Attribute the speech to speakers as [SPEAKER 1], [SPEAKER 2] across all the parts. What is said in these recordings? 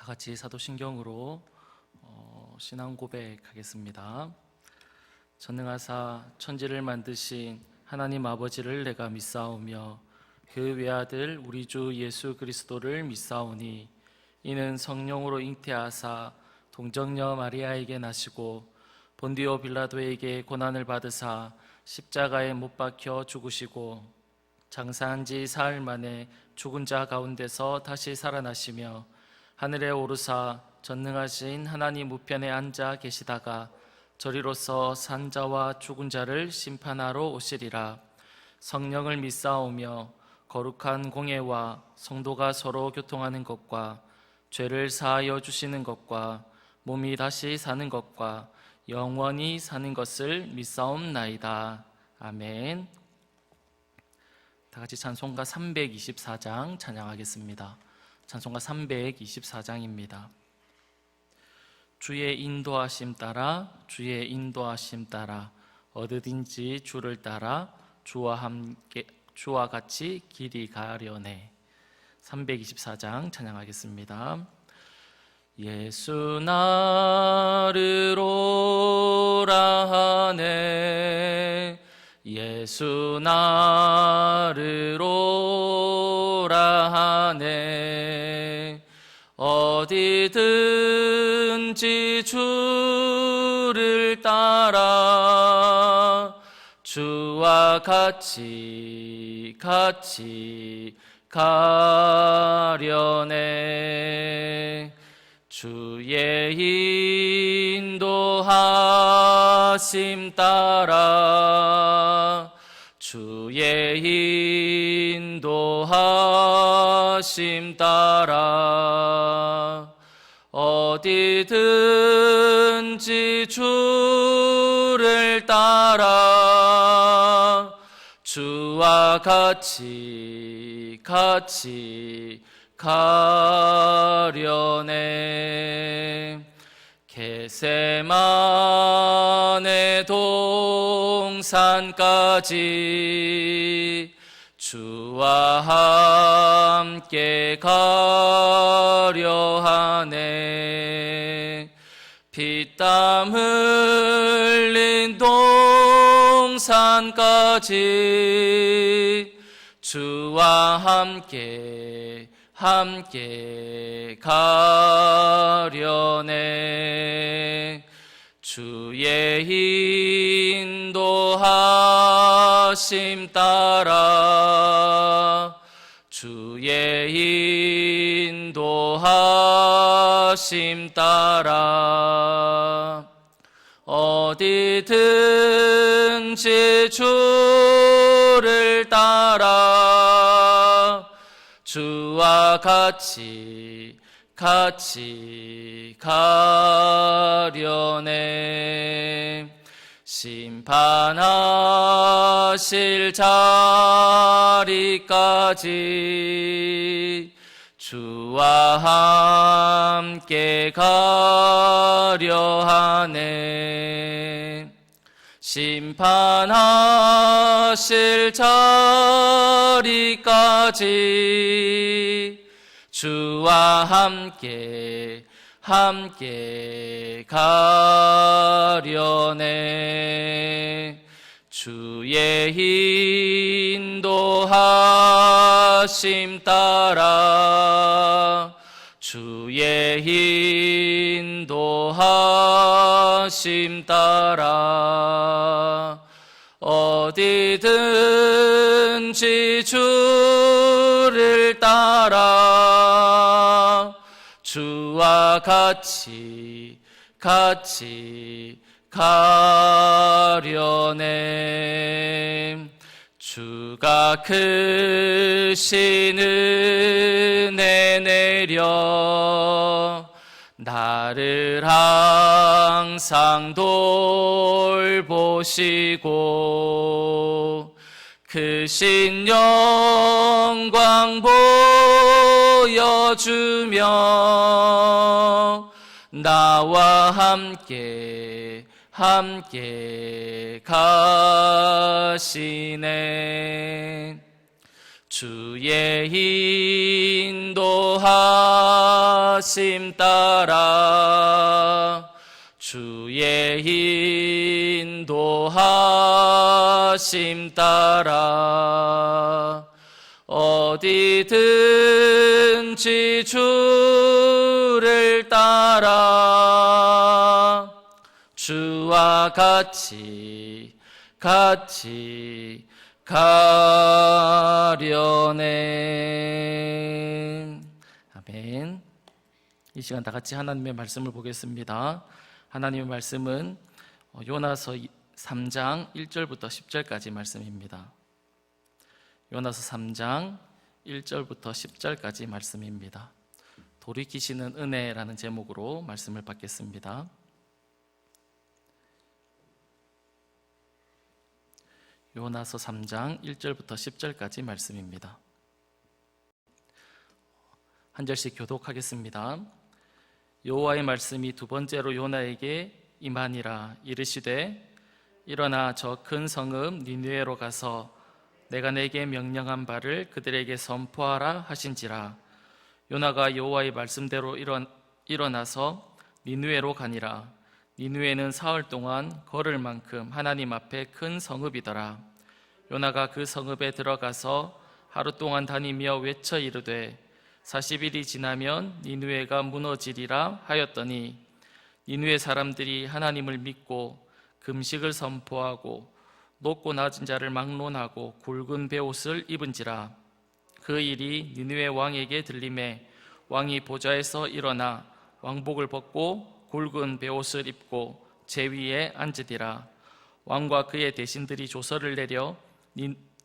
[SPEAKER 1] 다 같이 사도신경으로 신앙 고백하겠습니다. 전능하사 천지를 만드신 하나님 아버지를 내가 믿사오며 그 외아들 우리 주 예수 그리스도를 믿사오니 이는 성령으로 잉태하사 동정녀 마리아에게 나시고 본디오 빌라도에게 고난을 받으사 십자가에 못 박혀 죽으시고 장사한 지 사흘 만에 죽은 자 가운데서 다시 살아나시며 하늘에 오르사 전능하신 하나님 우편에 앉아 계시다가 저리로서 산 자와 죽은 자를 심판하러 오시리라. 성령을 믿사오며 거룩한 공예와 성도가 서로 교통하는 것과 죄를 사하여 주시는 것과 몸이 다시 사는 것과 영원히 사는 것을 믿사옵나이다. 아멘. 다 같이 찬송가 324장 찬양하겠습니다. 찬송가 324장입니다. 주의 인도하심 따라 주의 인도하심 따라 어디든지 주를 따라 주와 같이 길이 가려네. 324장 찬양하겠습니다. 예수 나를 오라 하네 예수 나를 오라 하네 어디든지 주를 따라 주와 같이 가려네 주의 인도하심 따라 주의 인도하심 따라 어디든지 주를 따라 주와 같이 가려네 겟세마네 동산까지 주와 함께 가려 하네 피땀 흘린 동산까지 주와 함께 가려네 주의 인도하심 따라 주의 인도하심 따라 어디든지 주를 따라 주와 같이 가려네 심판하실 자리까지 주와 함께 가려 하네 심판하실 자리까지 주와 함께 가려네 주의 인도하심 따라 주의 인도하심 따라 어디든지 주를 따라 주와 같이 가려네 주가 크신 은혜 내려 나를 항상 돌보시고 크신 영광 보여주며 나와 함께 가시네 주의 인도하심 따라 주의 인도하심 따라 어디든지 주를 따라 주와 같이 가려네. 아멘. 이 시간 다 같이 하나님의 말씀을 보겠습니다. 하나님의 말씀은 요나서 3장 1절부터 10절까지 말씀입니다. 요나서 3장 1절부터 10절까지 말씀입니다. 돌이키시는 은혜라는 제목으로 말씀을 받겠습니다. 요나서 3장 1절부터 10절까지 말씀입니다. 한 절씩 교독하겠습니다. 여호와의 말씀이 두 번째로 요나에게 임하니라. 이르시되 일어나 저 큰 성읍 니느웨로 가서 내가 내게 명령한 바를 그들에게 선포하라 하신지라. 요나가 여호와의 말씀대로 일어나서 니느웨로 가니라. 니느웨는 사흘 동안 걸을 만큼 하나님 앞에 큰 성읍이더라. 요나가 그 성읍에 들어가서 하루 동안 다니며 외쳐 이르되 40일이 지나면 니느웨가 무너지리라 하였더니 니느웨 사람들이 하나님을 믿고 금식을 선포하고 높고 낮은 자를 막론하고 굵은 베옷을 입은지라. 그 일이 니느웨 왕에게 들림에 왕이 보좌에서 일어나 왕복을 벗고 굵은 베옷을 입고 제 위에 앉으리라. 왕과 그의 대신들이 조서를 내려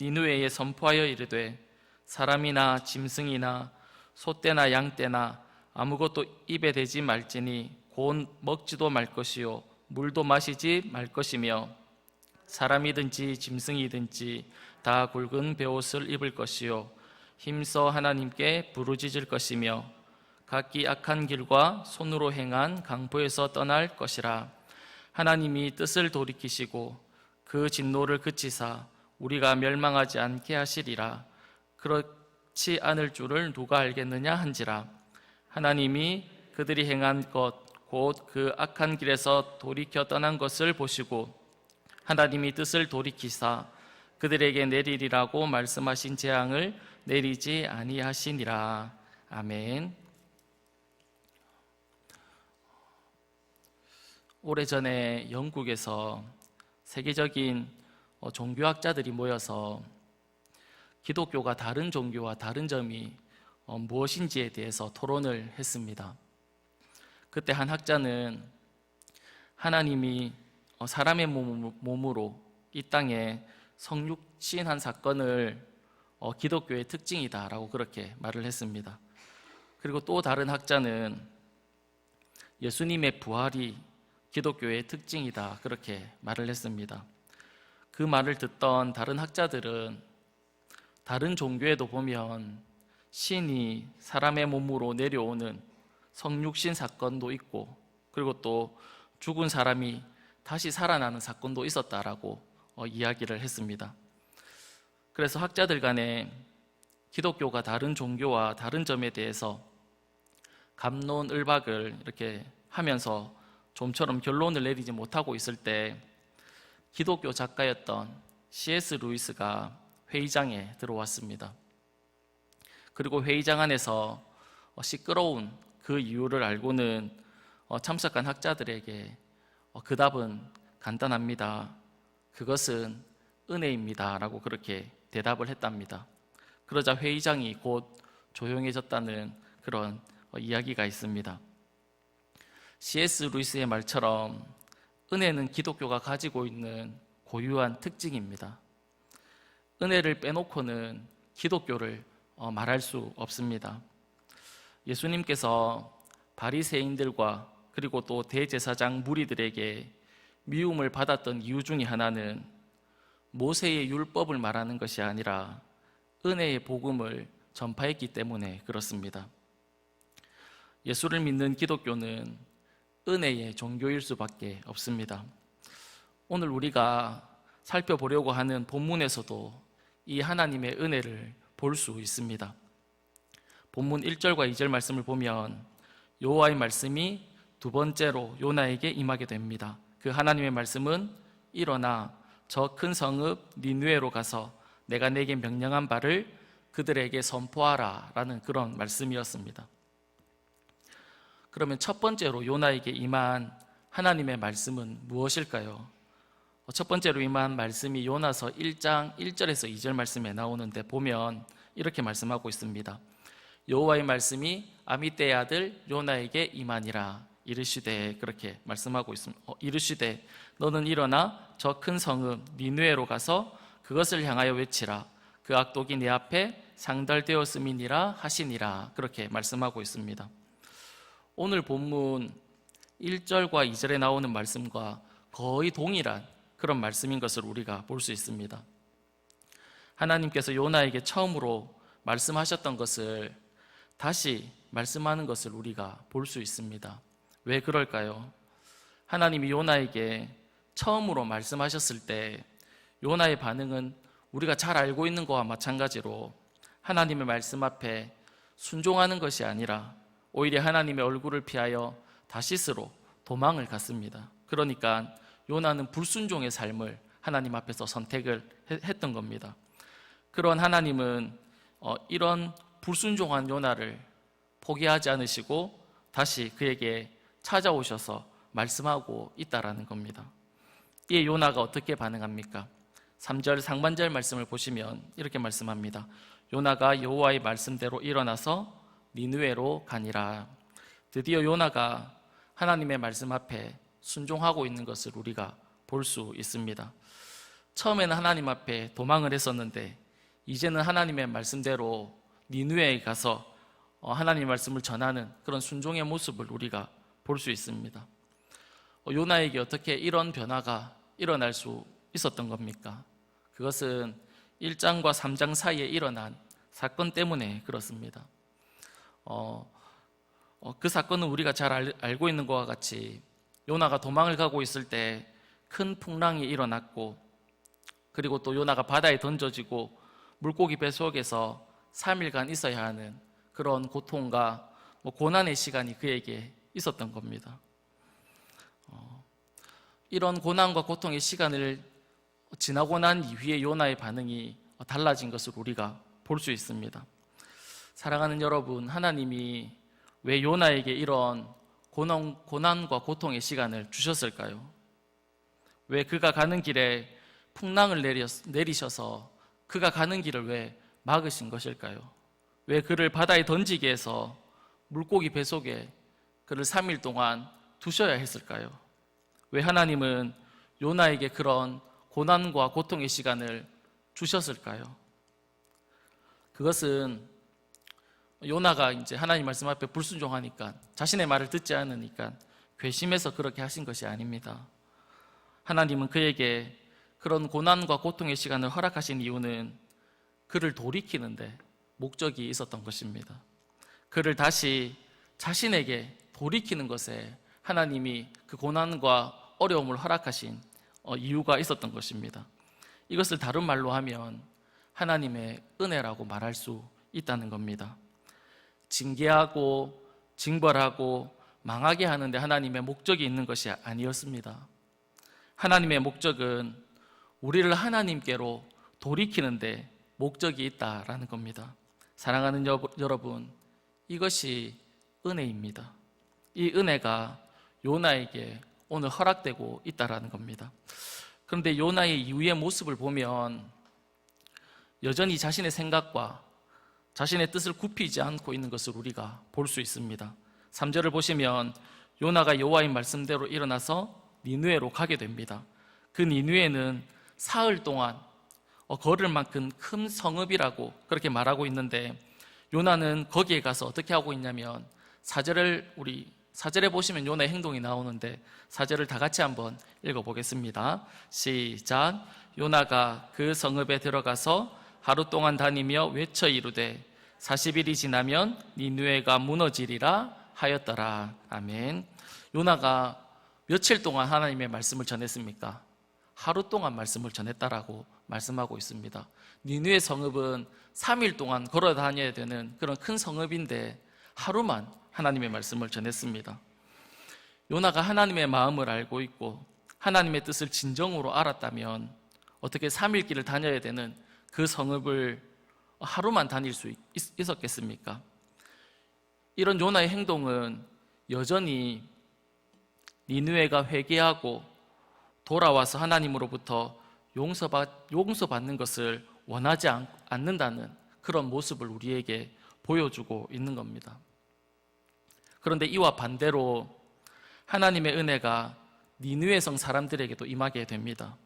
[SPEAKER 1] 니느웨에 선포하여 이르되 사람이나 짐승이나 소떼나 양떼나 아무것도 입에 대지 말지니 곧 먹지도 말 것이요 물도 마시지 말 것이며 사람이든지 짐승이든지 다 굵은 베옷을 입을 것이요 힘써 하나님께 부르짖을 것이며 각기 악한 길과 손으로 행한 강포에서 떠날 것이라. 하나님이 뜻을 돌이키시고 그 진노를 그치사 우리가 멸망하지 않게 하시리라. 그렇지 않을 줄을 누가 알겠느냐 한지라. 하나님이 그들이 행한 것 곧 그 악한 길에서 돌이켜 떠난 것을 보시고 하나님이 뜻을 돌이키사 그들에게 내리리라고 말씀하신 재앙을 내리지 아니하시니라. 아멘. 오래전에 영국에서 세계적인 종교학자들이 모여서 기독교가 다른 종교와 다른 점이 무엇인지에 대해서 토론을 했습니다. 그때 한 학자는 하나님이 사람의 몸으로 이 땅에 성육신한 사건을 기독교의 특징이다라고 그렇게 말을 했습니다. 그리고 또 다른 학자는 예수님의 부활이 기독교의 특징이다 그렇게 말을 했습니다. 그 말을 듣던 다른 학자들은 다른 종교에도 보면 신이 사람의 몸으로 내려오는 성육신 사건도 있고 그리고 또 죽은 사람이 다시 살아나는 사건도 있었다라고 이야기를 했습니다. 그래서 학자들 간에 기독교가 다른 종교와 다른 점에 대해서 갑론을박을 이렇게 하면서 좀처럼 결론을 내리지 못하고 있을 때 기독교 작가였던 C.S. 루이스가 회의장에 들어왔습니다. 그리고 회의장 안에서 시끄러운 그 이유를 알고는 참석한 학자들에게 그 답은 간단합니다. 그것은 은혜입니다. 라고 그렇게 대답을 했답니다. 그러자 회의장이 곧 조용해졌다는 그런 이야기가 있습니다. C.S. 루이스의 말처럼 은혜는 기독교가 가지고 있는 고유한 특징입니다. 은혜를 빼놓고는 기독교를 말할 수 없습니다. 예수님께서 바리새인들과 그리고 또 대제사장 무리들에게 미움을 받았던 이유 중에 하나는 모세의 율법을 말하는 것이 아니라 은혜의 복음을 전파했기 때문에 그렇습니다. 예수를 믿는 기독교는 은혜의 종교일 수밖에 없습니다. 오늘 우리가 살펴보려고 하는 본문에서도 이 하나님의 은혜를 볼 수 있습니다. 본문 1절과 2절 말씀을 보면 여호와의 말씀이 두 번째로 요나에게 임하게 됩니다. 그 하나님의 말씀은 일어나 저 큰 성읍 니느웨로 가서 내가 내게 명령한 바를 그들에게 선포하라 라는 그런 말씀이었습니다. 그러면 첫 번째로 요나에게 임한 하나님의 말씀은 무엇일까요? 첫 번째로 임한 말씀이 요나서 1장 1절에서 2절 말씀에 나오는데 보면 이렇게 말씀하고 있습니다. 여호와의 말씀이 아미떼의 아들 요나에게 임하니라. 이르시되, 그렇게 말씀하고 있습니다. 이르시되 너는 일어나 저 큰 성읍 니느웨로 가서 그것을 향하여 외치라. 그 악독이 내 앞에 상달되었음이니라 하시니라. 그렇게 말씀하고 있습니다. 오늘 본문 1절과 2절에 나오는 말씀과 거의 동일한 그런 말씀인 것을 우리가 볼 수 있습니다. 하나님께서 요나에게 처음으로 말씀하셨던 것을 다시 말씀하는 것을 우리가 볼 수 있습니다. 왜 그럴까요? 하나님이 요나에게 처음으로 말씀하셨을 때 요나의 반응은 우리가 잘 알고 있는 것과 마찬가지로 하나님의 말씀 앞에 순종하는 것이 아니라 오히려 하나님의 얼굴을 피하여 다시스로 도망을 갔습니다. 그러니까 요나는 불순종의 삶을 하나님 앞에서 선택을 했던 겁니다. 그런 하나님은 이런 불순종한 요나를 포기하지 않으시고 다시 그에게 찾아오셔서 말씀하고 있다라는 겁니다. 이에 요나가 어떻게 반응합니까? 3절 상반절 말씀을 보시면 이렇게 말씀합니다. 요나가 여호와의 말씀대로 일어나서 니느웨로 가니라. 드디어 요나가 하나님의 말씀 앞에 순종하고 있는 것을 우리가 볼 수 있습니다. 처음에는 하나님 앞에 도망을 했었는데 이제는 하나님의 말씀대로 니느웨에 가서 하나님의 말씀을 전하는 그런 순종의 모습을 우리가 볼 수 있습니다. 요나에게 어떻게 이런 변화가 일어날 수 있었던 겁니까? 그것은 1장과 3장 사이에 일어난 사건 때문에 그렇습니다. 그 사건은 우리가 잘 알고 있는 것과 같이 요나가 도망을 가고 있을 때 큰 풍랑이 일어났고, 그리고 또 요나가 바다에 던져지고 물고기 배 속에서 3일간 있어야 하는 그런 고통과 고난의 시간이 그에게 있었던 겁니다. 이런 고난과 고통의 시간을 지나고 난 이후에 요나의 반응이 달라진 것을 우리가 볼 수 있습니다. 사랑하는 여러분, 하나님이 왜 요나에게 이런 고난과 고통의 시간을 주셨을까요? 왜 그가 가는 길에 풍랑을 내리셔서 그가 가는 길을 왜 막으신 것일까요? 왜 그를 바다에 던지게 해서 물고기 배 속에 그를 3일 동안 두셔야 했을까요? 왜 하나님은 요나에게 그런 고난과 고통의 시간을 주셨을까요? 그것은 요나가 이제 하나님 말씀 앞에 불순종하니까, 자신의 말을 듣지 않으니까 괘씸해서 그렇게 하신 것이 아닙니다. 하나님은 그에게 그런 고난과 고통의 시간을 허락하신 이유는 그를 돌이키는데 목적이 있었던 것입니다. 그를 다시 자신에게 돌이키는 것에 하나님이 그 고난과 어려움을 허락하신 이유가 있었던 것입니다. 이것을 다른 말로 하면 하나님의 은혜라고 말할 수 있다는 겁니다. 징계하고 징벌하고 망하게 하는데 하나님의 목적이 있는 것이 아니었습니다. 하나님의 목적은 우리를 하나님께로 돌이키는데 목적이 있다라는 겁니다. 사랑하는 여러분, 이것이 은혜입니다. 이 은혜가 요나에게 오늘 허락되고 있다라는 겁니다. 그런데 요나의 이후의 모습을 보면 여전히 자신의 생각과 자신의 뜻을 굽히지 않고 있는 것을 우리가 볼 수 있습니다. 3절을 보시면 요나가 여호와의 말씀대로 일어나서 니느웨로 가게 됩니다. 그 니느웨는 사흘 동안 걸을 만큼 큰 성읍이라고 그렇게 말하고 있는데, 요나는 거기에 가서 어떻게 하고 있냐면 4절에 보시면 요나의 행동이 나오는데 4절을 다 같이 한번 읽어보겠습니다. 시작. 요나가 그 성읍에 들어가서 하루 동안 다니며 외쳐 이르되 40일이 지나면 니느웨가 무너지리라 하였더라. 아멘. 요나가 며칠 동안 하나님의 말씀을 전했습니까? 하루 동안 말씀을 전했다라고 말씀하고 있습니다. 니느웨 성읍은 3일 동안 걸어 다녀야 되는 그런 큰 성읍인데 하루만 하나님의 말씀을 전했습니다. 요나가 하나님의 마음을 알고 있고 하나님의 뜻을 진정으로 알았다면 어떻게 3일 길을 다녀야 되는 그 성읍을 하루만 다닐 수 있었겠습니까? 이런 요나의 행동은 여전히 니느웨가 회개하고 돌아와서 하나님으로부터 용서받는 것을 원하지 않는다는 그런 모습을 우리에게 보여주고 있는 겁니다. 그런데 이와 반대로 하나님의 은혜가 니느웨 성 사람들에게도 임하게 됩니다.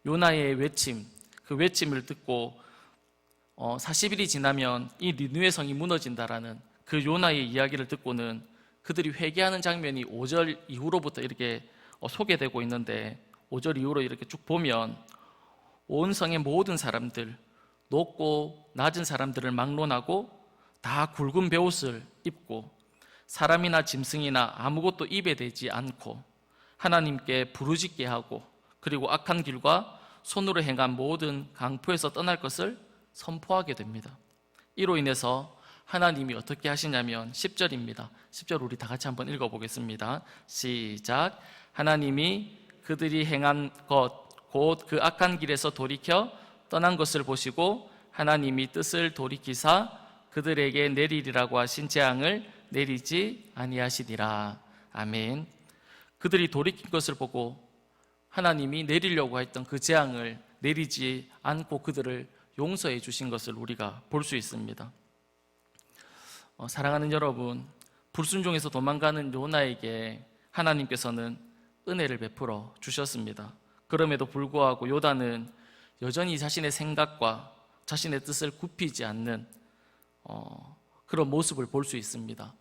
[SPEAKER 1] 요나의 외침, 그 외침을 듣고 40일이 지나면 이 니느웨 성이 무너진다라는 그 요나의 이야기를 듣고는 그들이 회개하는 장면이 5절 이후로부터 이렇게 소개되고 있는데 5절 이후로 이렇게 쭉 보면 온 성의 모든 사람들, 높고 낮은 사람들을 막론하고 다 굵은 베옷을 입고 사람이나 짐승이나 아무것도 입에 대지 않고 하나님께 부르짖게 하고 그리고 악한 길과 손으로 행한 모든 강포에서 떠날 것을 선포하게 됩니다. 이로 인해서 하나님이 어떻게 하시냐면 10절입니다. 10절 우리 다 같이 한번 읽어보겠습니다. 시작. 하나님이 그들이 행한 것 곧 그 악한 길에서 돌이켜 떠난 것을 보시고 하나님이 뜻을 돌이키사 그들에게 내리리라고 하신 재앙을 내리지 아니하시니라. 아멘. 그들이 돌이킨 것을 보고 하나님이 내리려고 했던 그 재앙을 내리지 않고 그들을 용서해 주신 것을 우리가 볼 수 있습니다. 사랑하는 여러분, 불순종에서 도망가는 요나에게 하나님께서는 은혜를 베풀어 주셨습니다. 그럼에도 불구하고 요나는 여전히 자신의 생각과 자신의 뜻을 굽히지 않는 그런 모습을 볼 수 있습니다.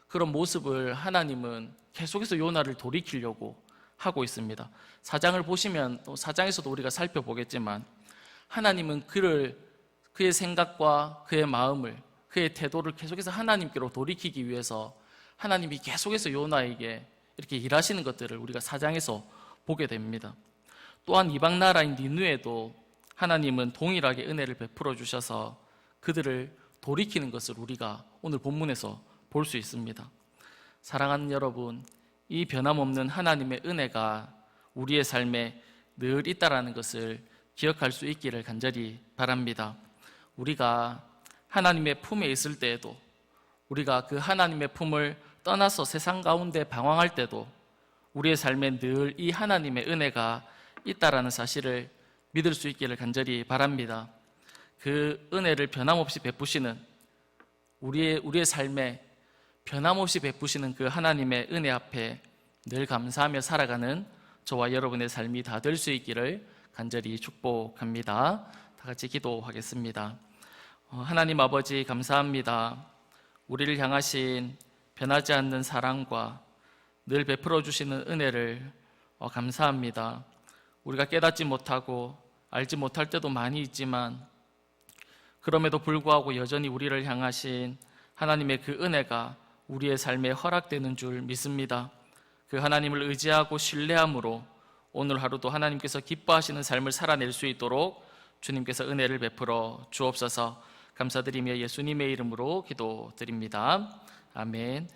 [SPEAKER 1] 그런 모습을 하나님은 계속해서 요나를 돌이키려고 하고 있습니다. 4장을 보시면 또 4장에서도 우리가 살펴보겠지만 하나님은 그의 생각과 그의 마음을, 그의 태도를 계속해서 하나님께로 돌이키기 위해서 하나님이 계속해서 요나에게 이렇게 일하시는 것들을 우리가 4장에서 보게 됩니다. 또한 이방 나라인 니느웨도 하나님은 동일하게 은혜를 베풀어 주셔서 그들을 돌이키는 것을 우리가 오늘 본문에서 볼 수 있습니다. 사랑하는 여러분, 이 변함없는 하나님의 은혜가 우리의 삶에 늘 있다라는 것을 기억할 수 있기를 간절히 바랍니다. 우리가 하나님의 품에 있을 때에도, 우리가 그 하나님의 품을 떠나서 세상 가운데 방황할 때도 우리의 삶에 늘 이 하나님의 은혜가 있다라는 사실을 믿을 수 있기를 간절히 바랍니다. 그 은혜를 변함없이 베푸시는 우리의 삶에 변함없이 베푸시는 그 하나님의 은혜 앞에 늘 감사하며 살아가는 저와 여러분의 삶이 다 될 수 있기를 간절히 축복합니다. 다 같이 기도하겠습니다. 하나님 아버지 감사합니다. 우리를 향하신 변하지 않는 사랑과 늘 베풀어 주시는 은혜를 감사합니다. 우리가 깨닫지 못하고 알지 못할 때도 많이 있지만 그럼에도 불구하고 여전히 우리를 향하신 하나님의 그 은혜가 우리의 삶에 허락되는 줄 믿습니다. 그 하나님을 의지하고 신뢰함으로 오늘 하루도 하나님께서 기뻐하시는 삶을 살아낼 수 있도록 주님께서 은혜를 베풀어 주옵소서. 감사드리며 예수님의 이름으로 기도드립니다. 아멘.